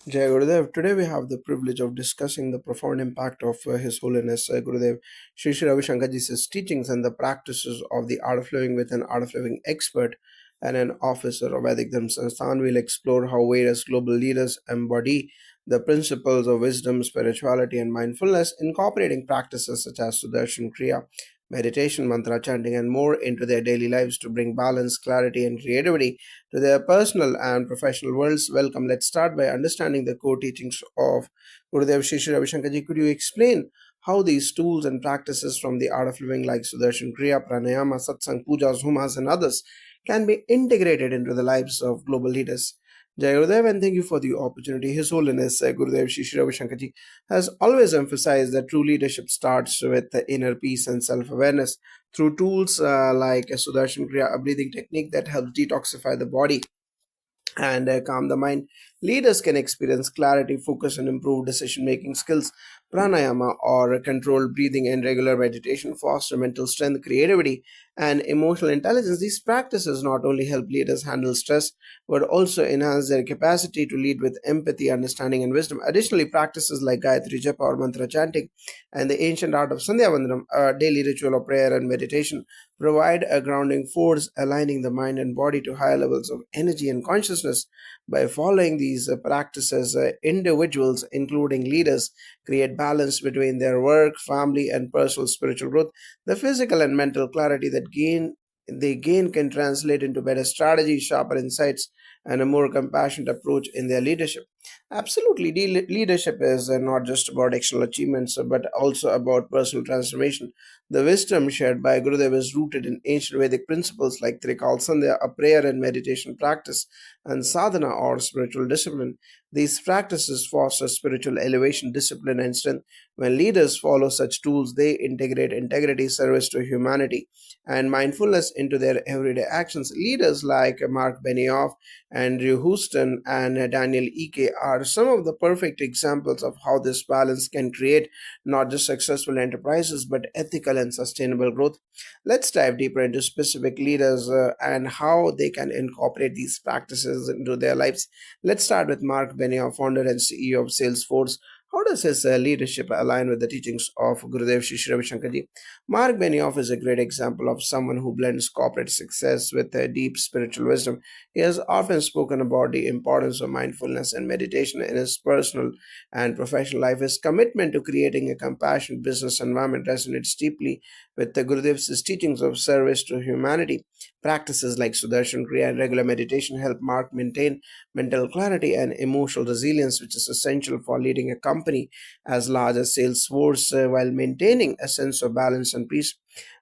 Jai Gurudev. Today we have the privilege of discussing the profound impact of His Holiness Gurudev Sri Sri Ravi Shankarji's teachings and the practices of the art of living with an art of living expert and an officer of Vedic Dharma Sansthan. We'll explore how various global leaders embody the principles of wisdom, spirituality, and mindfulness, incorporating practices such as Sudarshan Kriya, meditation, mantra chanting, and more into their daily lives to bring balance, clarity, and creativity to their personal and professional worlds. Welcome. Let's start by understanding the core teachings of Gurudev Shri Shri Ravi Shankarji. Could you explain how these tools and practices from the art of living, like Sudarshan Kriya, Pranayama, Satsang, Pujas, Humas, and others, can be integrated into the lives of global leaders? Jai Gurudev, and thank you for the opportunity. His Holiness Gurudev Shri Shri Ravi Shankarji has always emphasized that true leadership starts with the inner peace and self awareness through tools like Sudarshan Kriya, a breathing technique that helps detoxify the body and calm the mind. Leaders can experience clarity, focus, and improve decision making skills. Pranayama or controlled breathing and regular meditation foster mental strength, creativity, and emotional intelligence. These practices not only help leaders handle stress but also enhance their capacity to lead with empathy, understanding, and wisdom. Additionally, practices like Gayatri Japa or mantra chanting and the ancient art of Sandhya Vandanam, a daily ritual of prayer and meditation, provide a grounding force, aligning the mind and body to higher levels of energy and consciousness. By following these practices, individuals, including leaders, create balance between their work, family, and personal spiritual growth. The physical and mental clarity that they gain can translate into better strategy, sharper insights, and a more compassionate approach in their leadership. Absolutely, leadership is not just about external achievements, but also about personal transformation. The wisdom shared by Gurudev is rooted in ancient Vedic principles like Trikal Sandhya, a prayer and meditation practice, and sadhana or spiritual discipline. These practices foster spiritual elevation, discipline, and strength. When leaders follow such tools, they integrate integrity, service to humanity, and mindfulness into their everyday actions. Leaders like Mark Benioff, Andrew Houston, and Daniel Ike are some of the perfect examples of how this balance can create not just successful enterprises but ethical and sustainable growth. Let's dive deeper into specific leaders and how they can incorporate these practices into their lives. Let's start with Mark Benioff, founder and CEO of Salesforce. How does his leadership align with the teachings of Gurudev Shri Shri Ravi Shankarji? Mark Benioff is a great example of someone who blends corporate success with deep spiritual wisdom. He has often spoken about the importance of mindfulness and meditation in his personal and professional life. His commitment to creating a compassionate business environment resonates deeply with the Gurudev's teachings of service to humanity. Practices like Sudarshan Kriya and regular meditation help Mark maintain mental clarity and emotional resilience, which is essential for leading a company as large as Salesforce while maintaining a sense of balance and peace.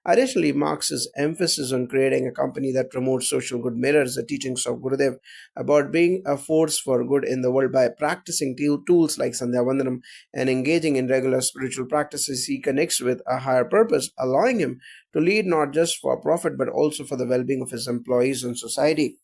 Additionally, Marx's emphasis on creating a company that promotes social good mirrors the teachings of Gurudev about being a force for good in the world. By practicing tools like Sandhya Vandanam and engaging in regular spiritual practices. He connects with a higher purpose, allowing him to lead not just for profit but also for the well being of his employees and society.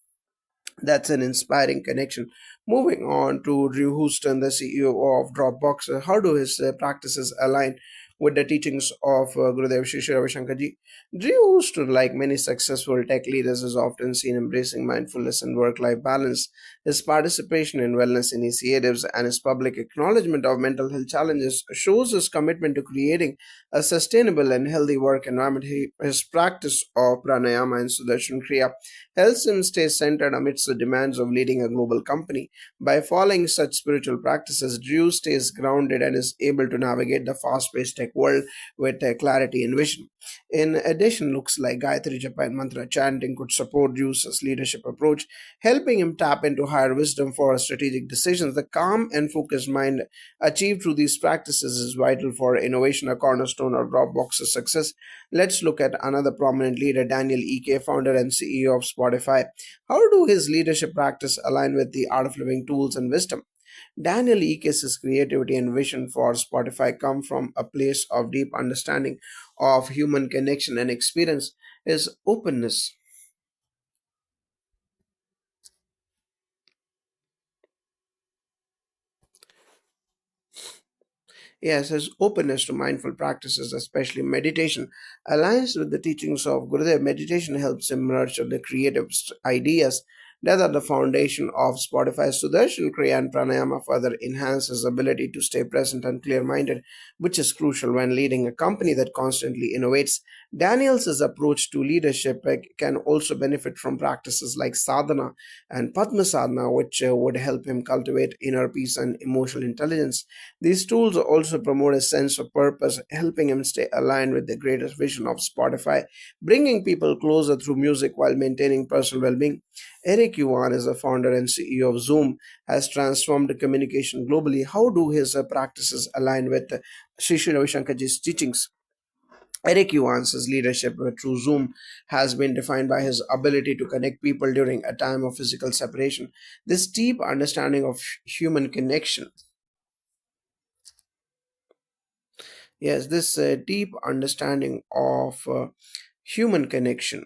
That's an inspiring connection. Moving on to Drew Houston, the CEO of Dropbox. How do his practices align with the teachings of Gurudev Shri Shri Ravi Shankarji? Drew Houston, like many successful tech leaders, is often seen embracing mindfulness and work-life balance. His participation in wellness initiatives and his public acknowledgement of mental health challenges shows his commitment to creating a sustainable and healthy work environment. His practice of pranayama and sudarshan kriya helps him stay centered amidst the demands of leading a global company. By following such spiritual practices, Drew stays grounded and is able to navigate the fast paced tech world with clarity and vision. In addition, looks like Gayatri Japa and mantra chanting could support Drew's leadership approach, helping him tap into higher wisdom for strategic decisions. The calm and focused mind achieved through these practices is vital for innovation, a cornerstone of Dropbox's success. Let's look at another prominent leader, Daniel Ek, founder and CEO of Spotify. How do his leadership practice align with the art of living tools and wisdom? Daniel Eakes' creativity and vision for Spotify come from a place of deep understanding of human connection and experience. His openness Yes, his openness to mindful practices, especially meditation, aligns with the teachings of Gurudev. Meditation helps him nurture the creative ideas that are the foundation of Spotify's Sudarshan Kriya and Pranayama further enhance his ability to stay present and clear minded, which is crucial when leading a company that constantly innovates. Daniels' approach to leadership can also benefit from practices like sadhana and Padma sadhana, which would help him cultivate inner peace and emotional intelligence. These tools also promote a sense of purpose, helping him stay aligned with the greater vision of Spotify, bringing people closer through music while maintaining personal well being. Eric Yuan is the founder and CEO of Zoom, has transformed communication globally. How do his practices align with Sri Sri Ravi Shankarji's teachings? Eric Yuan's leadership through Zoom has been defined by his ability to connect people during a time of physical separation. This deep understanding of human connection, yes, this deep understanding of human connection.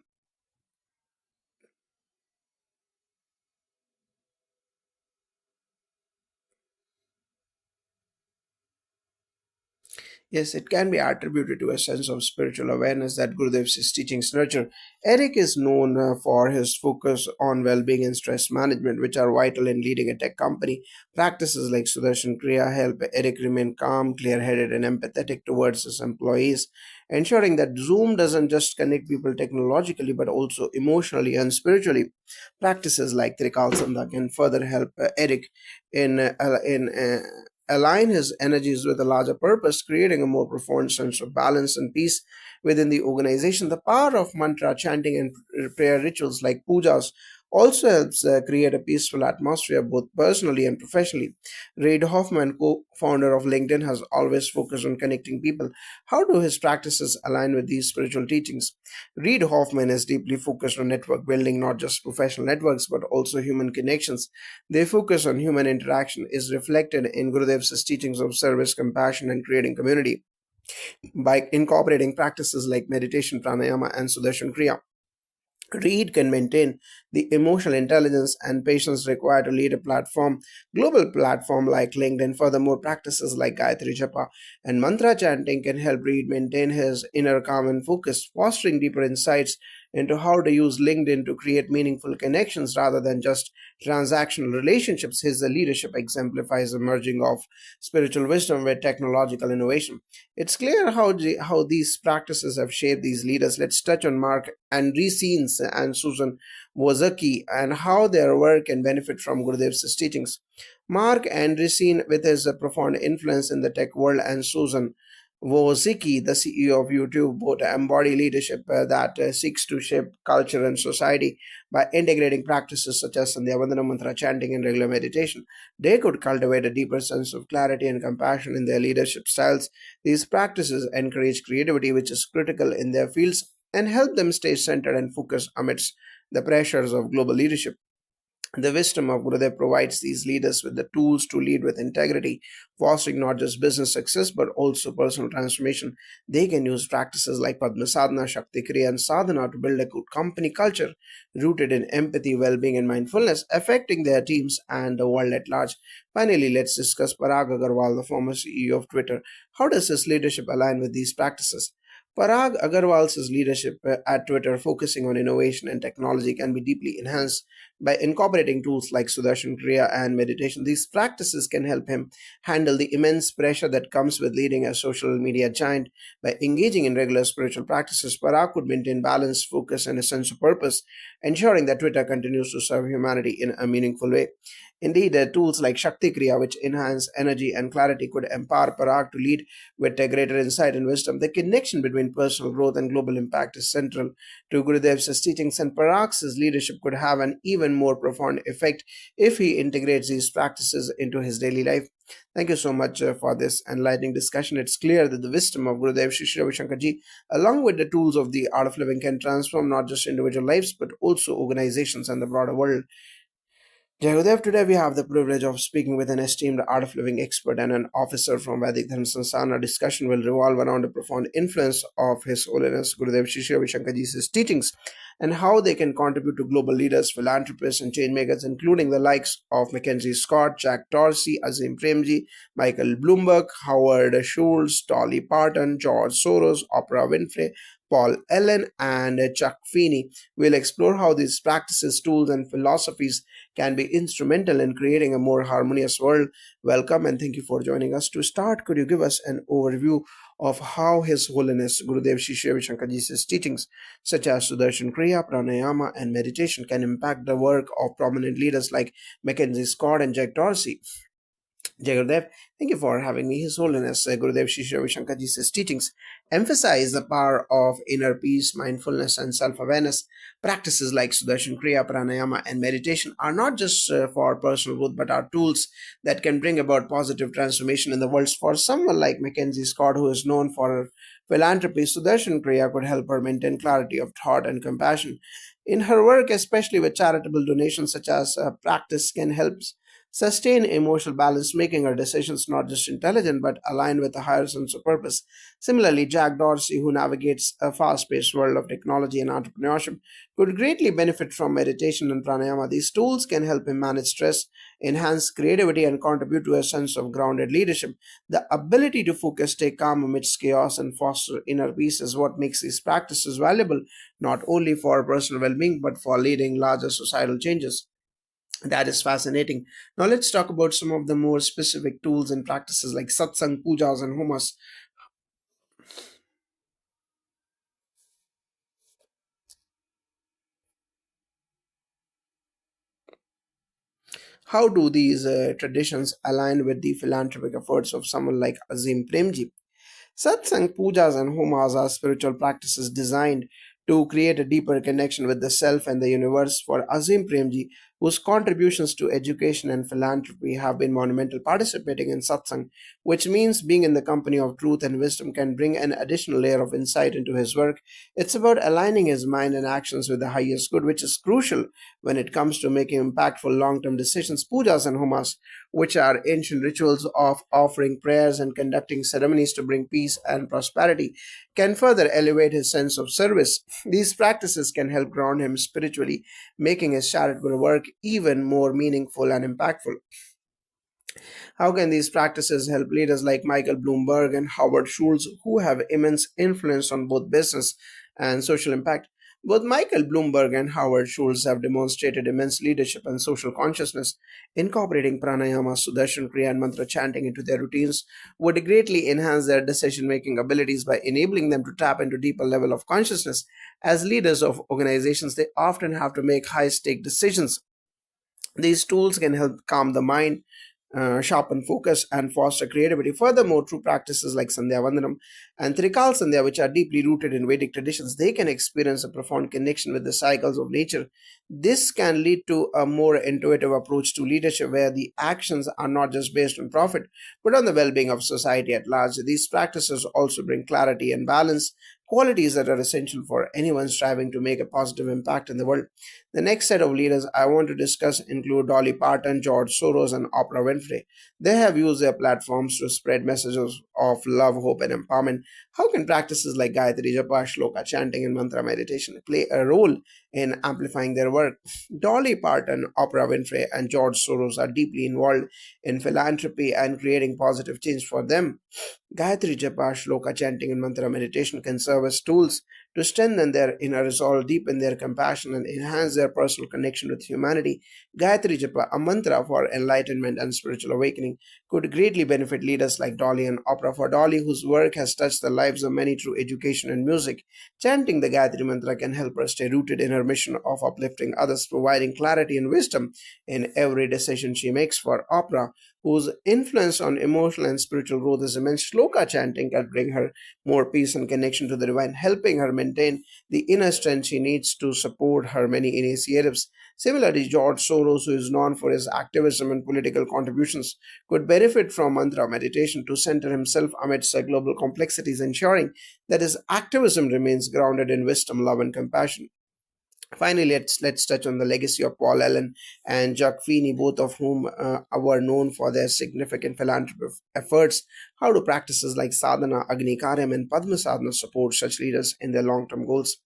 Yes, it can be attributed to a sense of spiritual awareness that Gurudev's teachings nurture. Eric is known for his focus on well being and stress management, which are vital in leading a tech company. Practices like Sudarshan Kriya help Eric remain calm, clear headed, and empathetic towards his employees, ensuring that Zoom doesn't just connect people technologically but also emotionally and spiritually. Practices like Trikal Sandha can further help Eric in align his energies with a larger purpose, creating a more profound sense of balance and peace within the organization. The power of mantra chanting and prayer rituals like pujas also helps create a peaceful atmosphere both personally and professionally. Reid Hoffman, co founder of LinkedIn, has always focused on connecting people. How do his practices align with these spiritual teachings? Reid Hoffman is deeply focused on network building, not just professional networks, but also human connections. Their focus on human interaction is reflected in Gurudev's teachings of service, compassion, and creating community. By incorporating practices like meditation, pranayama, and Sudarshan Kriya, Reed can maintain the emotional intelligence and patience required to lead a global platform like LinkedIn. Furthermore, practices like Gayatri Japa and mantra chanting can help Reed maintain his inner calm and focus, fostering deeper insights into how to use LinkedIn to create meaningful connections rather than just transactional relationships. His leadership exemplifies the merging of spiritual wisdom with technological innovation. It's clear how these practices have shaped these leaders. Let's touch on Mark Andreessens and Susan Woznicki and how their work can benefit from Gurudev's teachings. Mark Andreessen, with his profound influence in the tech world, and Susan Woznicki, the CEO of YouTube, both embody leadership that seeks to shape culture and society by integrating practices such as Sandhya Vandana mantra chanting and regular meditation. They could cultivate a deeper sense of clarity and compassion in their leadership styles. These practices encourage creativity, which is critical in their fields, and help them stay centered and focused amidst the pressures of global leadership. The wisdom of Gurudev provides these leaders with the tools to lead with integrity, fostering not just business success but also personal transformation. They can use practices like Padma Sadhana, Shakti Kriya, and Sadhana to build a good company culture rooted in empathy, well being, and mindfulness, affecting their teams and the world at large. Finally, let's discuss Parag Agarwal, the former CEO of Twitter. How does his leadership align with these practices? Parag Agarwal's leadership at Twitter, focusing on innovation and technology, can be deeply enhanced by incorporating tools like Sudarshan Kriya and meditation. These practices can help him handle the immense pressure that comes with leading a social media giant. By engaging in regular spiritual practices, Parag could maintain balance, focus, and a sense of purpose, ensuring that Twitter continues to serve humanity in a meaningful way. Indeed, tools like Shakti Kriya, which enhance energy and clarity, could empower Parag to lead with a greater insight and wisdom. The connection between personal growth and global impact is central to Gurudev's teachings, and Parag's leadership could have an even more profound effect if he integrates these practices into his daily life. Thank you so much for this enlightening discussion. It's clear that the wisdom of Gurudev Shri Shri Ravi Shankar Ji, along with the tools of the art of living, can transform not just individual lives but also organizations and the broader world. Jayadev, today we have the privilege of speaking with an esteemed art of living expert and an officer from Vedic Dharma Sansthan. Our discussion will revolve around the profound influence of His Holiness Gurudev Shri Shri Ravi Shankar Ji's teachings and how they can contribute to global leaders, philanthropists, and change makers, including the likes of Mackenzie Scott, Jack Dorsey, Azim Premji, Michael Bloomberg, Howard Schultz, Dolly Parton, George Soros, Oprah Winfrey, Paul Allen, and Chuck Feeney. We'll explore how these practices, tools, and philosophies can be instrumental in creating a more harmonious world. Welcome and thank you for joining us. To start, could you give us an overview of how His Holiness Gurudev Shri Ravi Shankar Ji's teachings, such as Sudarshan Kriya, Pranayama, and meditation, can impact the work of prominent leaders like Mackenzie Scott and Jack Dorsey? Jai Gurudev, thank you for having me. His Holiness Gurudev Shri Ravi Shankar Ji's teachings emphasize the power of inner peace, mindfulness, and self-awareness. Practices like Sudarshan Kriya, Pranayama, and meditation are not just for personal growth, but are tools that can bring about positive transformation in the world. For someone like Mackenzie Scott, who is known for her philanthropy, Sudarshan Kriya could help her maintain clarity of thought and compassion. In her work, especially with charitable donations, such as practice can help sustain emotional balance, making her decisions not just intelligent but aligned with a higher sense of purpose. Similarly, Jack Dorsey, who navigates a fast paced world of technology and entrepreneurship, could greatly benefit from meditation and pranayama. These tools can help him manage stress, enhance creativity, and contribute to a sense of grounded leadership. The ability to focus, stay calm amidst chaos, and foster inner peace is what makes these practices valuable, not only for personal well being but for leading larger societal changes. That is fascinating. Now let's talk about some of the more specific tools and practices like satsang, pujas, and homas. How do these traditions align with the philanthropic efforts of someone like Azim Premji? Satsang, pujas, and homas are spiritual practices designed to create a deeper connection with the self and the universe. For Azim Premji, whose contributions to education and philanthropy have been monumental, participating in satsang, which means being in the company of truth and wisdom, can bring an additional layer of insight into his work. It's about aligning his mind and actions with the highest good, which is crucial when it comes to making impactful long term decisions. Pujas and homas, which are ancient rituals of offering prayers and conducting ceremonies to bring peace and prosperity, can further elevate his sense of service. These practices can help ground him spiritually, making his charitable work even more meaningful and impactful. How can these practices help leaders like Michael Bloomberg and Howard Schultz, who have immense influence on both business and social impact? Both Michael Bloomberg and Howard Schultz have demonstrated immense leadership and social consciousness. Incorporating pranayama, sudarshan kriya, and mantra chanting into their routines would greatly enhance their decision making abilities by enabling them to tap into deeper level of consciousness. As leaders of organizations, they often have to make high stake decisions. These tools can help calm the mind, sharpen focus, and foster creativity. Furthermore, through practices like Sandhya Vandanam and Trikal Sandhya, which are deeply rooted in Vedic traditions, they can experience a profound connection with the cycles of nature. This can lead to a more intuitive approach to leadership where the actions are not just based on profit, but on the well being of society at large. These practices also bring clarity and balance, qualities that are essential for anyone striving to make a positive impact in the world. The next set of leaders I want to discuss include Dolly Parton, George Soros, and Oprah Winfrey. They have used their platforms to spread messages of love, hope, and empowerment. How can practices like Gayatri Japa, Shloka chanting, and mantra meditation play a role in amplifying their work? Dolly Parton, Oprah Winfrey, and George Soros are deeply involved in philanthropy and creating positive change for them. Gayatri Japa, Shloka chanting, and mantra meditation can serve as tools to strengthen their inner resolve, deepen their compassion, and enhance their personal connection with humanity. Gayatri Japa, a mantra for enlightenment and spiritual awakening, could greatly benefit leaders like Dolly and Opera. For Dolly, whose work has touched the lives of many through education and music, chanting the Gayatri Mantra can help her stay rooted in her mission of uplifting others, providing clarity and wisdom in every decision she makes. For Opera, whose influence on emotional and spiritual growth is immense, Shloka chanting can bring her more peace and connection to the divine, helping her maintain the inner strength she needs to support her many initiatives. Similarly, George Soros, who is known for his activism and political contributions, could benefit from mantra meditation to center himself amidst the global complexities, ensuring that his activism remains grounded in wisdom, love, and compassion. Finally, let's touch on the legacy of Paul Allen and Jacques Feeney, both of whom were known for their significant philanthropic efforts. How do practices like sadhana, agni karyam, and padma sadhana support such leaders in their long-term goals?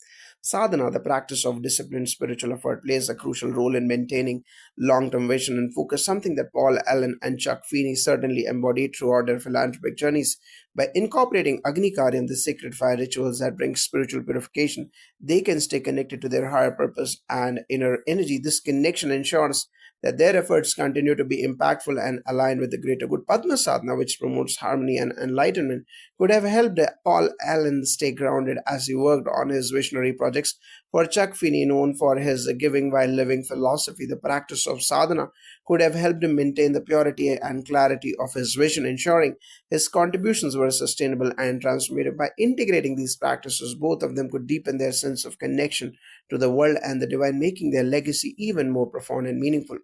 Sadhana, the practice of disciplined spiritual effort, plays a crucial role in maintaining long term vision and focus, something that Paul Allen and Chuck Feeney certainly embodied throughout their philanthropic journeys. By incorporating Agni Karya, the sacred fire rituals that bring spiritual purification, they can stay connected to their higher purpose and inner energy. This connection ensures that their efforts continue to be impactful and aligned with the greater good. Padma Sadhana, which promotes harmony and enlightenment, could have helped Paul Allen stay grounded as he worked on his visionary projects. For Chuck Finney, known for his giving while living philosophy, the practice of sadhana could have helped him maintain the purity and clarity of his vision, ensuring his contributions were sustainable and transformative. By integrating these practices, both of them could deepen their sense of connection to the world and the divine, making their legacy even more profound and meaningful.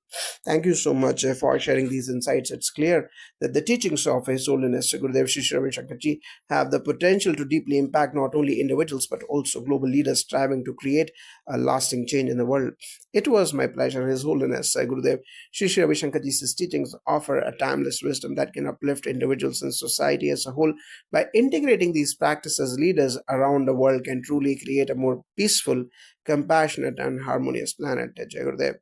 Thank you so much for sharing these insights. It's clear that the teachings of His Holiness Gurudev Shri Shri Ravi Shankarji have the potential to deeply impact not only individuals but also global leaders striving to create a lasting change in the world. It was my pleasure. His Holiness Gurudev Shri Shri Ravi Shankarji's teachings offer a timeless wisdom that can uplift individuals and society as a whole. By integrating these practices, leaders around the world can truly create a more peaceful, compassionate, and harmonious planet. Jai Gurudev.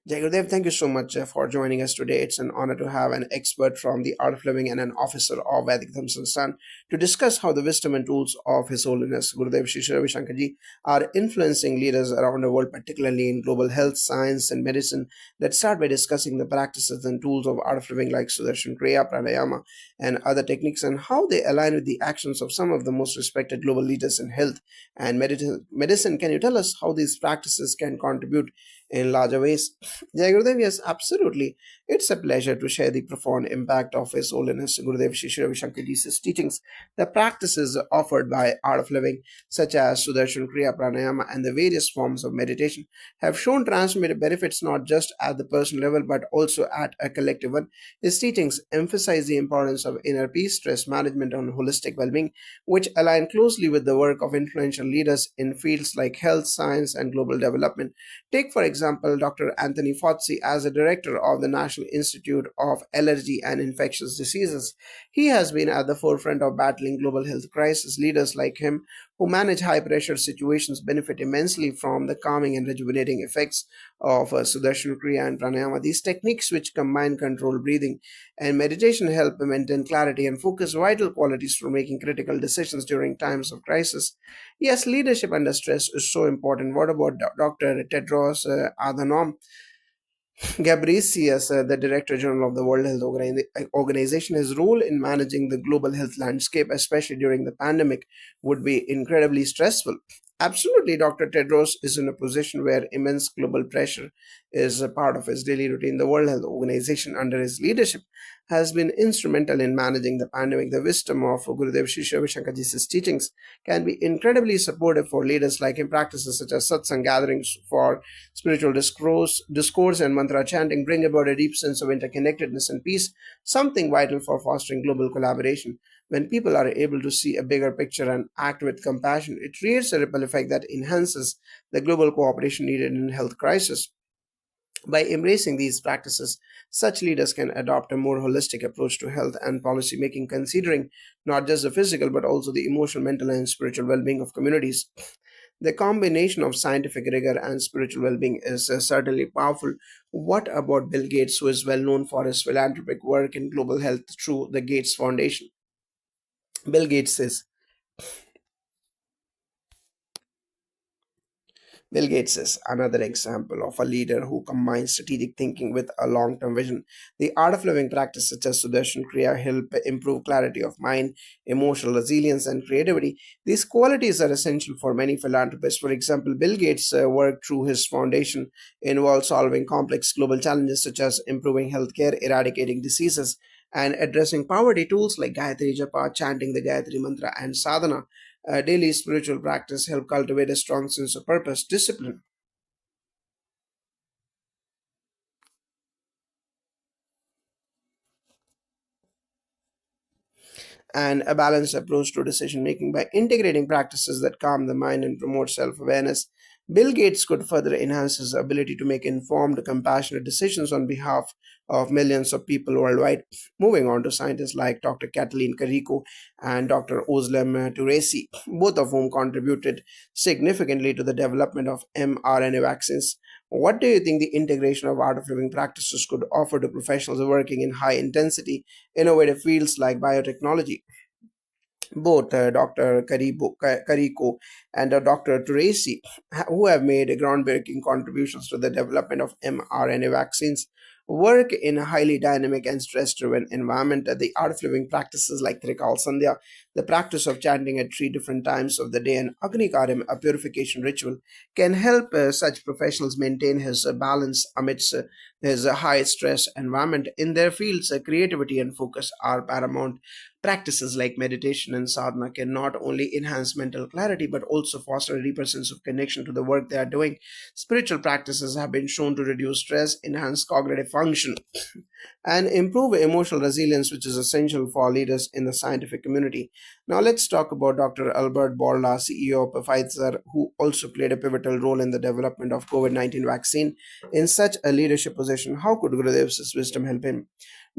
Jai Gurudev, thank you so much for joining us today. It's an honor to have an expert from the Art of Living and an officer of Vedic Dharma Sansthan to discuss how the wisdom and tools of His Holiness Gurudev Shri Shri Ravi Shankarji are influencing leaders around the world, particularly in global health, science, and medicine. Let's start by discussing the practices and tools of Art of Living like Sudarshan Kriya, Pranayama, and other techniques, and how they align with the actions of some of the most respected global leaders in health and medicine. Can you tell us how these practices can contribute in larger ways? Jai Gurudev, yes, absolutely. It's a pleasure to share the profound impact of His Holiness Gurudev Shri Shri Ravi Shankarji's teachings. The practices offered by Art of Living, such as Sudarshan Kriya Pranayama and the various forms of meditation, have shown transformative benefits not just at the personal level but also at a collective one. His teachings emphasize the importance of inner peace, stress management, and holistic well being, which align closely with the work of influential leaders in fields like health, science, and global development. Take, for example, Dr. Anthony Fauci as the director of the National Institute of Allergy and Infectious Diseases. He has been at the forefront of battling global health crisis. Leaders like him, who manage high pressure situations, benefit immensely from the calming and rejuvenating effects of Sudarshan Kriya and Pranayama. These techniques, which combine controlled breathing and meditation, help maintain clarity and focus, vital qualities for making critical decisions during times of crisis. Yes, leadership under stress is so important. What about Dr. Tedros Adhanom Ghebreyesus, the Director General of the World Health Organization? His role in managing the global health landscape, especially during the pandemic, would be incredibly stressful. Absolutely, Dr. Tedros is in a position where immense global pressure is a part of his daily routine. The World Health Organization, under his leadership, has been instrumental in managing the pandemic. The wisdom of Gurudev Shri Shri Ravi Shankarji's teachings can be incredibly supportive for leaders like him. Practices such as satsang gatherings for spiritual discourse and mantra chanting bring about a deep sense of interconnectedness and peace, something vital for fostering global collaboration. When people are able to see a bigger picture and act with compassion, it creates a ripple effect that enhances the global cooperation needed in health crisis. By embracing these practices, such leaders can adopt a more holistic approach to health and policy making, considering not just the physical but also the emotional, mental, and spiritual well being of communities. The combination of scientific rigor and spiritual well being is certainly powerful. What about Bill Gates, who is well known for his philanthropic work in global health through the Gates Foundation? Bill Gates says, Bill Gates is another example of a leader who combines strategic thinking with a long term vision. The art of living practice, such as Sudarshan Kriya, help improve clarity of mind, emotional resilience, and creativity. These qualities are essential for many philanthropists. For example, Bill Gates' work through his foundation involves solving complex global challenges such as improving healthcare, eradicating diseases, and addressing poverty. Tools like Gayatri Japa, chanting the Gayatri Mantra, and sadhana, daily spiritual practice, help cultivate a strong sense of purpose, discipline, and a balanced approach to decision making. By integrating practices that calm the mind and promote self awareness, Bill Gates could further enhance his ability to make informed, compassionate decisions on behalf of millions of people worldwide. Moving on to scientists like Dr. Kathleen Kariko and Dr. Özlem Turesi, both of whom contributed significantly to the development of mRNA vaccines. What do you think the integration of art of living practices could offer to professionals working in high intensity, innovative fields like biotechnology? Both Dr. Kariko and Dr. Tracy, who have made groundbreaking contributions to the development of mRNA vaccines, work in a highly dynamic and stress-driven environment. The art of living practices like Trikal Sandhya, the practice of chanting at three different times of the day, and Agni Karyam, a purification ritual, can help such professionals maintain his balance amidst his high stress environment. In their fields, creativity and focus are paramount. Practices like meditation and sadhana can not only enhance mental clarity but also foster a deeper sense of connection to the work they are doing. Spiritual practices have been shown to reduce stress, enhance cognitive function, and improve emotional resilience, which is essential for leaders in the scientific community. Now, let's talk about Dr. Albert Bourla, CEO of Pfizer, who also played a pivotal role in the development of COVID-19 vaccine. In such a leadership position, how could Gurudev's wisdom help him?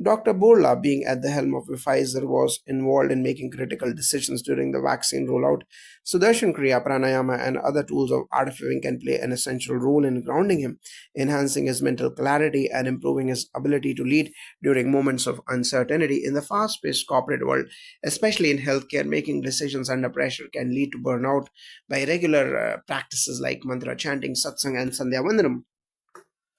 Dr. Bourla, being at the helm of Pfizer, was involved in making critical decisions during the vaccine rollout. Sudarshan Kriya, Pranayama, and other tools of art of living can play an essential role in grounding him, enhancing his mental clarity, and improving his ability to lead during moments of uncertainty. In the fast paced corporate world, especially in healthcare, making decisions under pressure can lead to burnout. By regular practices like mantra chanting, satsang, and sandhya vandanam,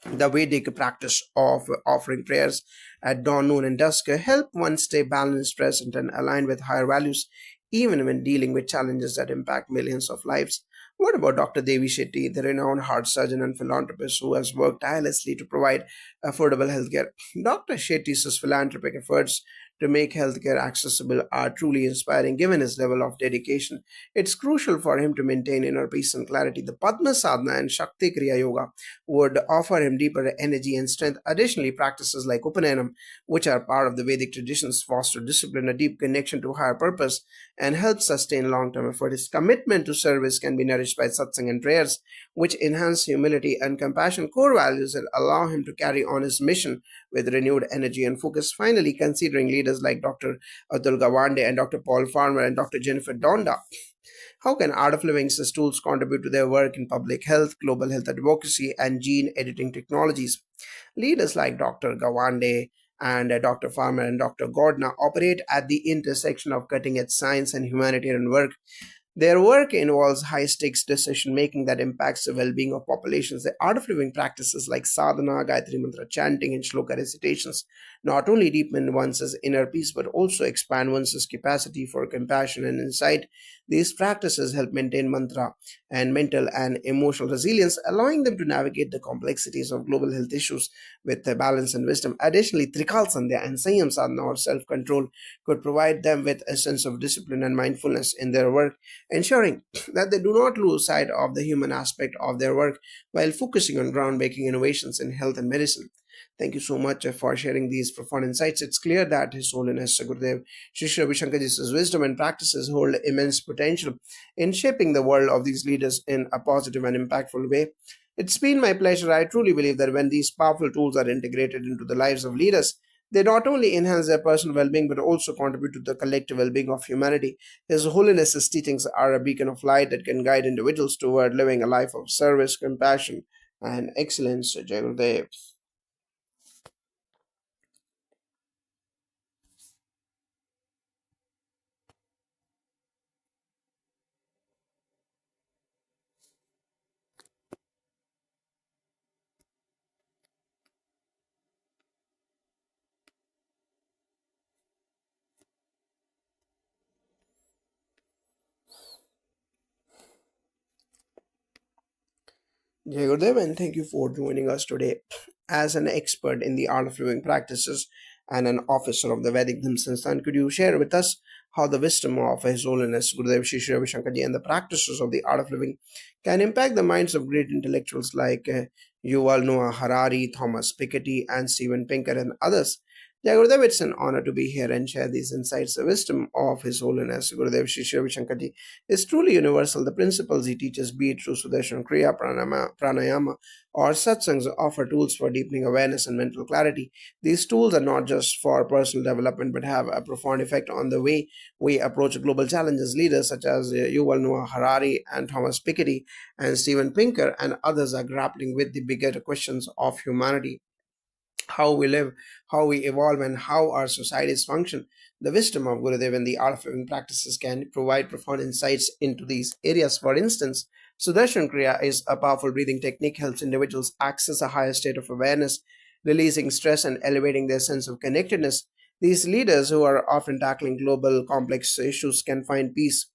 the Vedic practice of offering prayers at dawn, noon, and dusk help one stay balanced, present, and aligned with higher values, even when dealing with challenges that impact millions of lives. What about Dr. Devi Shetty, the renowned heart surgeon and philanthropist who has worked tirelessly to provide affordable healthcare? Dr. Shetty's philanthropic efforts to make healthcare accessible are truly inspiring given his level of dedication. It's crucial for him to maintain inner peace and clarity. The Padma Sadhana and Shakti Kriya Yoga would offer him deeper energy and strength. Additionally, practices like Upanayana, which are part of the Vedic traditions, foster discipline, a deep connection to higher purpose, and help sustain long term effort. His commitment to service can be nourished by satsang and prayers, which enhance humility and compassion, core values that allow him to carry on his mission with renewed energy and focus. Finally, considering leaders like Dr. Atul Gawande and Dr. Paul Farmer and Dr. Jennifer Donda, how can Art of Living's tools contribute to their work in public health, global health advocacy, and gene editing technologies? Leaders like Dr. Gawande and Dr. Farmer and Dr. Gordna operate at the intersection of cutting edge science and humanitarian work. Their work involves high stakes decision making that impacts the well being of populations. The art of living practices like sadhana, Gayatri Mantra chanting, and shloka recitations not only deepen one's inner peace but also expand one's capacity for compassion and insight. These practices help maintain mantra and mental and emotional resilience, allowing them to navigate the complexities of global health issues with balance and wisdom. Additionally, Trikal Sandhya and Sanyam Sadhana or self control could provide them with a sense of discipline and mindfulness in their work, ensuring that they do not lose sight of the human aspect of their work while focusing on groundbreaking innovations in health and medicine. Thank you so much for sharing these profound insights. It's clear that His Holiness Gurudev Sri Sri Ravi Shankarji's wisdom and practices hold immense potential in shaping the world of these leaders in a positive and impactful way. It's been my pleasure. I truly believe that when these powerful tools are integrated into the lives of leaders, they not only enhance their personal well being but also contribute to the collective well being of humanity. His Holiness's teachings are a beacon of light that can guide individuals toward living a life of service, compassion, and excellence. Jai Gurudev. Jai Gurudev, and thank you for joining us today. As an expert in the art of living practices and an officer of the Vedic Dhamma Sansthan, could you share with us how the wisdom of His Holiness Gurudev Shri Shri Ravi Shankarji and the practices of the art of living can impact the minds of great intellectuals like Yuval Noah Harari, Thomas Piketty, and Steven Pinker, and others? Yeah, Gurudev, it's an honor to be here and share these insights. The wisdom of His Holiness Gurudev Shri Shri Ravi Shankarji is truly universal. The principles he teaches, be it through Sudarshan Kriya, Pranayama, or satsangs, offer tools for deepening awareness and mental clarity. These tools are not just for personal development but have a profound effect on the way we approach global challenges. Leaders such as Yuval Noah Harari and Thomas Piketty and Steven Pinker and others are grappling with the bigger questions of humanity, how we live, how we evolve, and how our societies function. The wisdom of Gurudev and the art of living practices can provide profound insights into these areas. For instance, Sudarshan Kriya is a powerful breathing technique, helps individuals access a higher state of awareness, releasing stress and elevating their sense of connectedness. These leaders, who are often tackling global complex issues, can find peace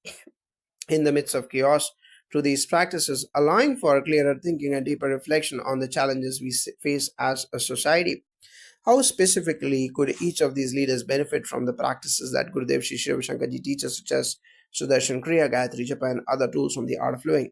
in the midst of chaos through these practices, allowing for clearer thinking and deeper reflection on the challenges we face as a society. How specifically could each of these leaders benefit from the practices that Gurudev Shri Shri Ravi Shankarji teaches, such as Sudarshan Kriya, Gayatri Japa, and other tools from the art of living?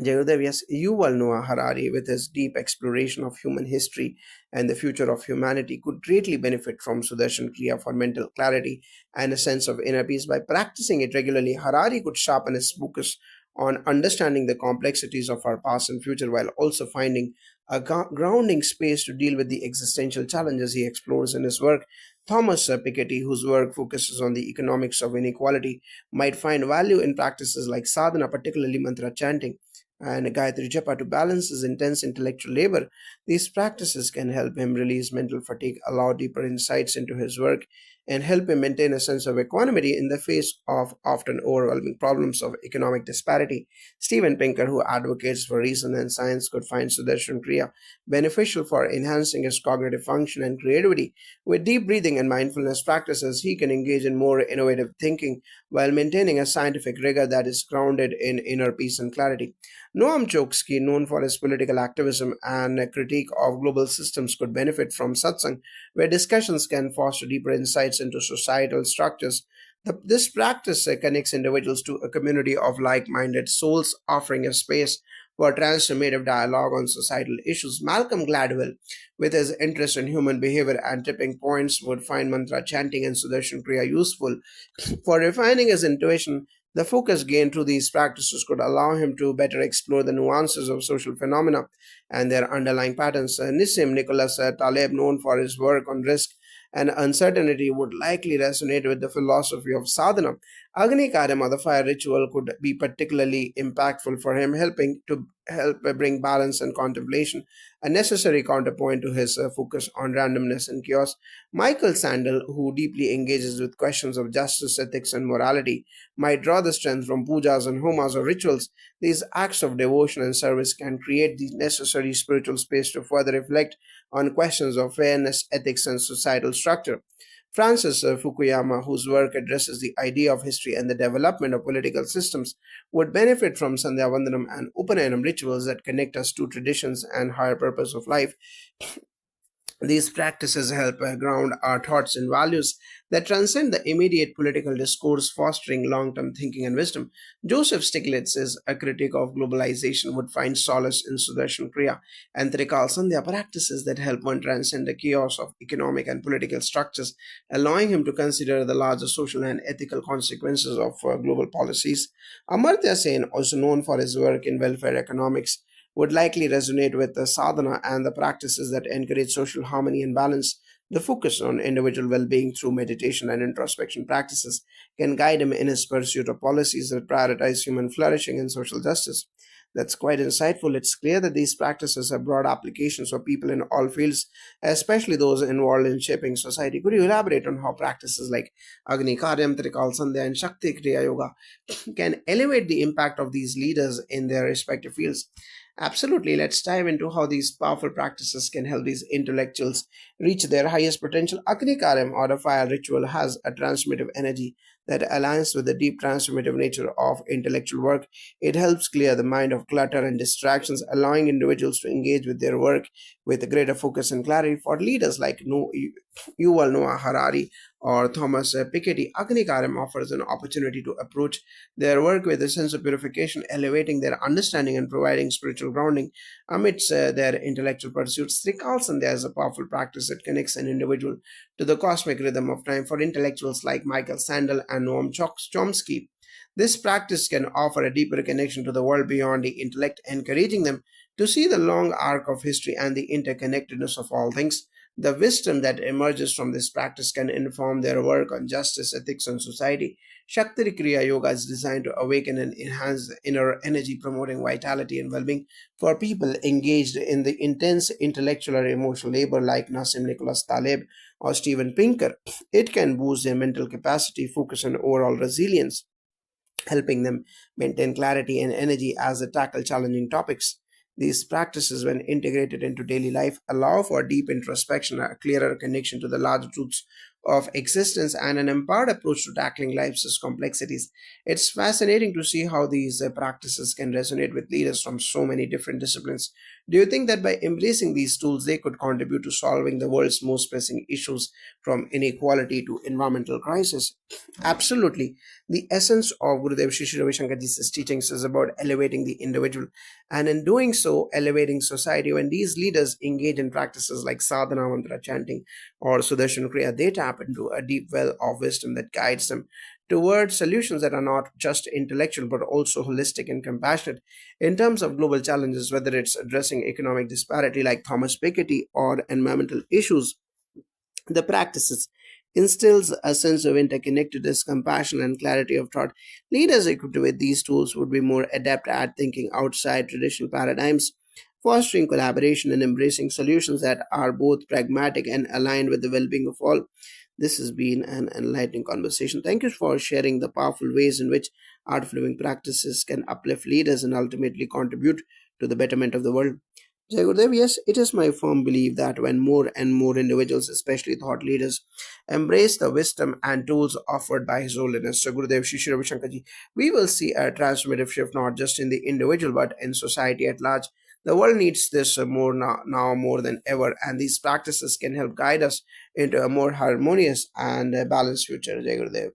Jayadev, yes, Yuval Noah Harari, with his deep exploration of human history and the future of humanity, could greatly benefit from Sudarshan Kriya for mental clarity and a sense of inner peace. By practicing it regularly, Harari could sharpen his focus on understanding the complexities of our past and future while also finding a grounding space to deal with the existential challenges he explores in his work. Thomas Piketty, whose work focuses on the economics of inequality, might find value in practices like sadhana, particularly mantra chanting and Gayatri Japa, to balance his intense intellectual labor. These practices can help him release mental fatigue, allow deeper insights into his work, and help him maintain a sense of equanimity in the face of often overwhelming problems of economic disparity. Steven Pinker, who advocates for reason and science, could find Sudarshan Kriya beneficial for enhancing his cognitive function and creativity. With deep breathing and mindfulness practices, he can engage in more innovative thinking while maintaining a scientific rigor that is grounded in inner peace and clarity. Noam Chomsky, known for his political activism and a critique of global systems, could benefit from satsang, where discussions can foster deeper insights into societal structures. This practice connects individuals to a community of like minded souls, offering a space for transformative dialogue on societal issues. Malcolm Gladwell, with his interest in human behavior and tipping points, would find mantra chanting and Sudarshan Kriya useful for refining his intuition. The focus gained through these practices could allow him to better explore the nuances of social phenomena and their underlying patterns. Nissim Nicholas Taleb, known for his work on risk and uncertainty, would likely resonate with the philosophy of sadhana. Agni Karyam, the fire ritual, could be particularly impactful for him, helping to help bring balance and contemplation, a necessary counterpoint to his focus on randomness and chaos. Michael Sandel, who deeply engages with questions of justice, ethics, and morality, might draw the strength from pujas and homas or rituals. These acts of devotion and service can create the necessary spiritual space to further reflect on questions of fairness, ethics, and societal structure. Francis Fukuyama, whose work addresses the idea of history and the development of political systems, would benefit from Sandhya Vandanam and Upanayanam rituals that connect us to traditions and higher purpose of life. These practices help ground our thoughts and values that transcend the immediate political discourse, fostering long term thinking and wisdom. Joseph Stiglitz, is a critic of globalization, would find solace in Sudarshan Kriya and Trikal Sandhya practices that help one transcend the chaos of economic and political structures, allowing him to consider the larger social and ethical consequences of global policies. Amartya Sen, also known for his work in welfare economics, would likely resonate with the sadhana and the practices that encourage social harmony and balance. The focus on individual well being through meditation and introspection practices can guide him in his pursuit of policies that prioritize human flourishing and social justice. That's quite insightful. It's clear that these practices have broad applications for people in all fields, especially those involved in shaping society. Could you elaborate on how practices like Agni Karyam, Trikal Sandhya, and Shakti Kriya Yoga can elevate the impact of these leaders in their respective fields? Absolutely. Let's dive into how these powerful practices can help these intellectuals reach their highest potential. Agni Karyam, or the fire ritual, has a transformative energy that aligns with the deep transformative nature of intellectual work. It helps clear the mind of clutter and distractions, allowing individuals to engage with their work with greater focus and clarity. For leaders like Yuval Noah Harari or Thomas Piketty, Agni offers an opportunity to approach their work with a sense of purification, elevating their understanding and providing spiritual grounding amidst their intellectual pursuits. Sri Carlson, there is a powerful practice that connects an individual to the cosmic rhythm of time. For intellectuals like Michael Sandel and Noam Chomsky, this practice can offer a deeper connection to the world beyond the intellect, encouraging them to see the long arc of history and the interconnectedness of all things. The wisdom that emerges from this practice can inform their work on justice, ethics, and society. Shakti Kriya Yoga is designed to awaken and enhance the inner energy, promoting vitality and well being for people engaged in the intense intellectual or emotional labor like Nassim Nicholas Taleb or Steven Pinker. It can boost their mental capacity, focus, and overall resilience, helping them maintain clarity and energy as they tackle challenging topics. These practices, when integrated into daily life, allow for deep introspection, a clearer connection to the larger truths of existence, and an empowered approach to tackling life's complexities. It's fascinating to see how these practices can resonate with leaders from so many different disciplines. Do you think that by embracing these tools, they could contribute to solving the world's most pressing issues, from inequality to environmental crisis? Absolutely. The essence of Gurudev Shri Ravi Shankarji's teachings is about elevating the individual and, in doing so, elevating society. When these leaders engage in practices like sadhana mantra chanting or Sudarshan Kriya, they tap into a deep well of wisdom that guides them towards solutions that are not just intellectual but also holistic and compassionate. In terms of global challenges, whether it's addressing economic disparity like Thomas Piketty or environmental issues, the practices instills a sense of interconnectedness, compassion, and clarity of thought. Leaders equipped with these tools would be more adept at thinking outside traditional paradigms, fostering collaboration and embracing solutions that are both pragmatic and aligned with the well being of all. This has been an enlightening conversation. Thank you for sharing the powerful ways in which art of living practices can uplift leaders and ultimately contribute to the betterment of the world. Jai Gurudev, yes, it is my firm belief that when more and more individuals, especially thought leaders, embrace the wisdom and tools offered by His Holiness Sri Gurudev Shri Shri Ravi Shankarji, we will see a transformative shift not just in the individual but in society at large. The world needs this more now more than ever, and these practices can help guide us into a more harmonious and balanced future. Jai Gurudev.